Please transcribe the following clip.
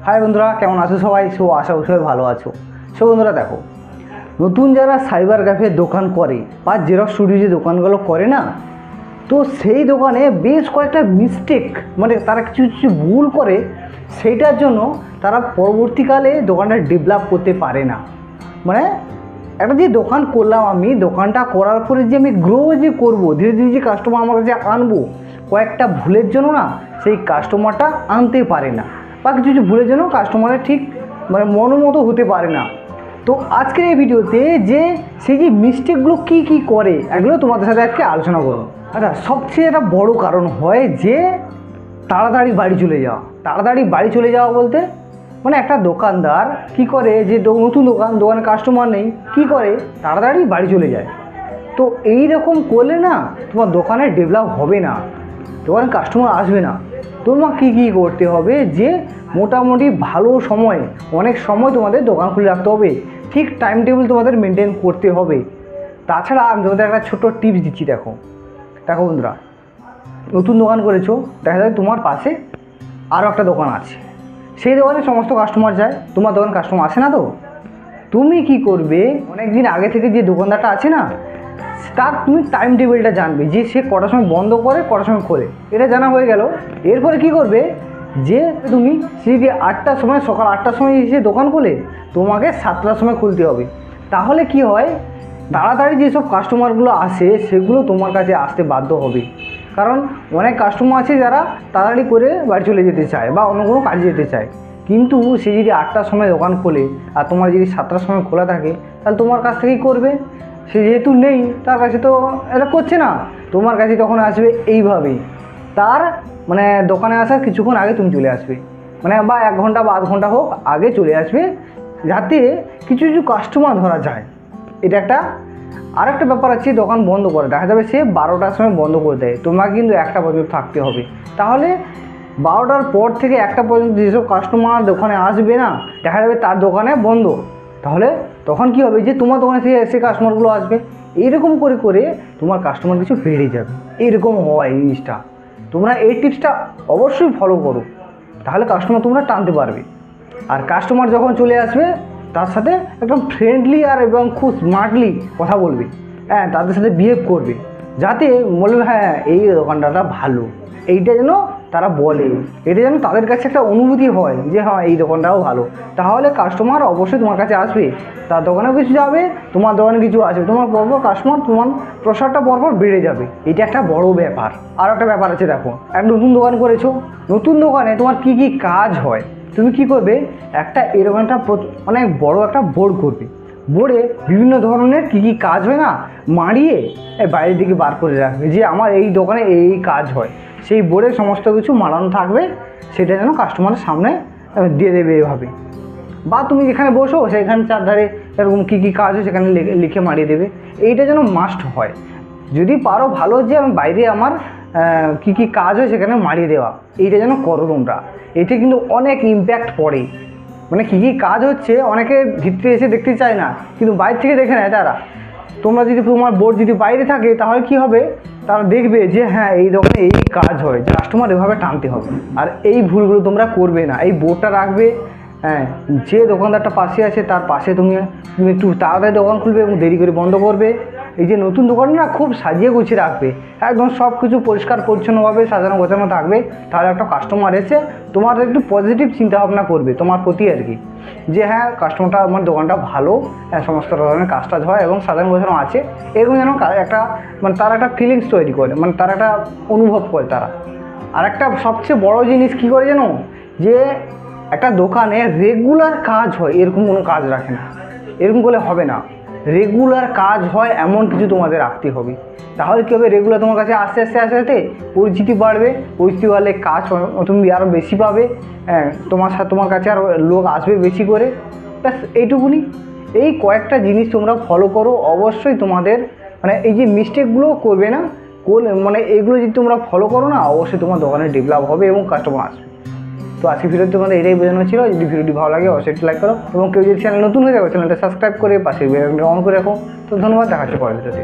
High বন্ধুরা, কেমন আছো সবাই? আশা করি সবাই ভালো আছো। বন্ধুরা দেখো, নতুন যারা সাইবার ক্যাফে দোকান করে বা জেরক্স স্টুডিও যে দোকানগুলো করে না, তো সেই দোকানে বেশ কয়েকটা মিস্টেক, মানে তারা কিছু কিছু ভুল করে, সেইটার জন্য তারা পরবর্তীকালে দোকানটা ডেভেলপ করতে পারে না। মানে একটা যে দোকান করলাম আমি, দোকানটা করার পরে যে আমি গ্রো যে করবো, ধীরে ধীরে যে কাস্টমার আমার কাছে আনবো, কয়েকটা ভুলের জন্য না সেই কাস্টমারটা আনতে পারে না, বা কিছু কিছু ভুলের জন্য কাস্টমারের ঠিক মানে মনোমতো হতে পারে না। তো আজকের এই ভিডিওতে যে সেই যে মিস্টেকগুলো কী কী করে, এগুলো তোমাদের সাথে আজকে আলোচনা করবো। আচ্ছা, সবচেয়ে একটা বড় কারণ হয় যে তাড়াতাড়ি বাড়ি চলে যাওয়া। তাড়াতাড়ি বাড়ি চলে যাওয়া বলতে মানে একটা দোকানদার কি করে, যে নতুন দোকানে কাস্টমার নেই, কি করে তাড়াতাড়ি বাড়ি চলে যায়। তো এই রকম করলে না তোমার দোকানে ডেভেলপ হবে না, দোকানে কাস্টমার আসবে না। তোমার কী কী করতে হবে, যে মোটামুটি ভালো সময়, অনেক সময় তোমাদের দোকান খুলে রাখতে হবে, ঠিক টাইম টেবিল তোমাদের মেনটেন করতে হবে। তাছাড়া আমি তোমাদের একটা ছোট্ট টিপস দিচ্ছি। দেখো বন্ধুরা, নতুন দোকান করেছো, দেখা যায় তোমার পাশে আরও একটা দোকান আছে, সেই দোকানে সমস্ত কাস্টমার যায়, তোমার দোকান কাস্টমার আসে না। তো তুমি কি করবে, অনেক দিন আগে থেকে যে দোকানদারটা আছে না, তার তুমি টাইম টেবিলটা জানবে, যে সে কটার সময় বন্ধ করে কটার সময় খোলে, এটা জানা হয়ে গেল। এরপরে কি করবে, যে তুমি সেই যে 8টার সময়, সকাল 8টার সময় এসে দোকান খোলে, তোমাকে 7টার সময় খুলতে হবে। তাহলে কি হয়, তাড়াতাড়ি যেসব কাস্টমারগুলো আসে সেগুলো তোমার কাছে আসতে বাধ্য হবে। কারণ অনেক কাস্টমার আছে যারা তাড়াতাড়ি করে বাড়ি চলে যেতে চায় বা অন্য কোনো কাজে যেতে চায়, কিন্তু সে যদি 8টার সময় দোকান খোলে আর তোমার যদি 7টার সময় খোলা থাকে, তাহলে তোমার কাছ থেকেই করবে। সে যেহেতু নেই, তার কাছে তো এটা করছে না, তোমার কাছে তখন আসবে এইভাবেই। তার মানে দোকানে আসার কিছুক্ষণ আগে তুমি চলে আসবে, মানে বা 1 ঘন্টা বা আধ ঘন্টা হোক আগে চলে আসবে, যাতে কিছু কিছু কাস্টমার ধরা যায়। এটা একটা আর একটা ব্যাপার আছে, দোকান বন্ধ করে, দেখা যাবে সে 12টার সময় বন্ধ করে দেয়, তোমাকে কিন্তু 1টা পর্যন্ত থাকতে হবে। তাহলে 12টার পর থেকে 1টা পর্যন্ত যেসব কাস্টমার দোকানে আসবে না, দেখা যাবে তার দোকানে বন্ধ। তাহলে তখন কি হবে, যে তোমার দোকানে সে কাস্টমারগুলো আসবে, এইরকম করে করে তোমার কাস্টমার কিছু বেড়ে যাবে। এইরকম হয় এই জিনিসটা, তোমরা এই টিপসটা অবশ্যই ফলো করো, তাহলে কাস্টমার তোমরা টানতে পারবে। আর কাস্টমার যখন চলে আসবে, তার সাথে একদম ফ্রেন্ডলি আর এবং খুব স্মার্টলি কথা বলবে, হ্যাঁ, তাদের সাথে বিহেভ করবে, যাতে বলবে হ্যাঁ এই দোকানটা ভালো, এইটা যেন তারা বলে, এটা যেন তাদের কাছে একটা অনুভূতি হয় যে হ্যাঁ এই দোকানটাও ভালো। তাহলে কাস্টমার অবশ্যই তোমার কাছে আসবে, তার দোকানেও কিছু যাবে, তোমার দোকানে কিছু আসবে, তোমার পরপর কাস্টমার, তোমার প্রসারটা পরপর বেড়ে যাবে। এটা একটা বড় ব্যাপার। আর একটা ব্যাপার আছে, দেখো একটা নতুন দোকান করেছো, নতুন দোকানে তোমার কি কি কাজ হয়, তুমি কি করবে, একটা এরকম একটা অনেক বড় একটা বোর্ড করবে, বোর্ডে বিভিন্ন ধরনের কি কি কাজ হয় না মারিয়ে বাইরের দিকে বার করে রাখবে, যে আমার এই দোকানে এই কাজ হয়, সেই বোর্ডে সমস্ত কিছু মারানো থাকবে, সেটা যেন কাস্টমারের সামনে দিয়ে দেবে এভাবে। বা তুমি যেখানে বসো সেখানে চারধারে এরকম কী কী কাজ হয় সেখানে লিখে মারিয়ে দেবে। এইটা যেন মাস্ট হয়, যদি পারো ভালো, যে আমি বাইরে আমার কী কী কাজ হয় সেখানে মারিয়ে দেওয়া, এইটা যেন করো তোমরা। এতে কিন্তু অনেক ইম্প্যাক্ট পড়ে, মানে কী কী কাজ হচ্ছে অনেকে ভিতরে এসে দেখতে চায় না, কিন্তু বাইরে থেকে দেখে নেয় তারা। তোমরা যদি তোমার বোর্ড যদি বাইরে থাকে, তাহলে কি হবে, তারা দেখবে যে হ্যাঁ এই দোকানে এই কাজ হয়, যে কাস্টমার এভাবে টানতে হবে। আর এই ভুলগুলো তোমরা করবে না, এই বোর্ডটা রাখবে, হ্যাঁ, যে দোকানদারটা পাশে আছে তার পাশে তুমি একটু তাড়াতাড়ি দোকান খুলবে এবং দেরি করে বন্ধ করবে। এই যে নতুন দোকান না, খুব সাজিয়ে গুছিয়ে রাখবে, একদম সব কিছু পরিষ্কার পরিচ্ছন্নভাবে সাজানো গোছানো থাকবে। তাহলে একটা কাস্টমার এসে তোমার একটু পজিটিভ চিন্তাভাবনা করবে তোমার প্রতি আর কি, যে হ্যাঁ কাস্টমারটা, আমার দোকানটা ভালো, হ্যাঁ সমস্ত ধরনের কাজ টাজ হয় এবং সাজানো গোছানো আছে, এরকম যেন একটা মানে তার একটা ফিলিংস তৈরি করে, মানে তার একটা অনুভব করে তারা। আর একটা সবচেয়ে বড় জিনিস কী করে জানো, যে একটা দোকানে রেগুলার কাজ হয় এরকম কোনো কাজ রাখে না, এরকম করলে হবে না। রেগুলার কাজ হয় এমন কিছু তোমাদের রাখতে হবে, তাহলে কী হবে, রেগুলার তোমার কাছে আস্তে আস্তে আস্তে আস্তে পরিচিতি বাড়বে, পরিচিতি বাড়লে কাজ তুমি আরও বেশি পাবে, হ্যাঁ তোমার কাছে আরও লোক আসবে বেশি করে। ব্যাস এইটুকুনি। এই কয়েকটা জিনিস তোমরা ফলো করো, অবশ্যই তোমাদের মানে এই যে মিস্টেকগুলো করবে না, মানে এইগুলো যদি তোমরা ফলো করো না, অবশ্যই তোমার দোকানে ডেভেলপ হবে এবং কাস্টমার আসবে। তো আজকে ভিডিওতে তোমাদের এটাই বোঝানো ছিল। যদি ভিডিওটি ভালো লাগে অবশ্যই লাইক করো, এবং কেউ যদি চ্যানেল নতুন হয়ে যাবে চ্যানেলটা সাবস্ক্রাইব করে পাশে বেল আইকনটা অন করে রাখো। তো ধন্যবাদ, দেখা হচ্ছে পরের ভিডিওতে।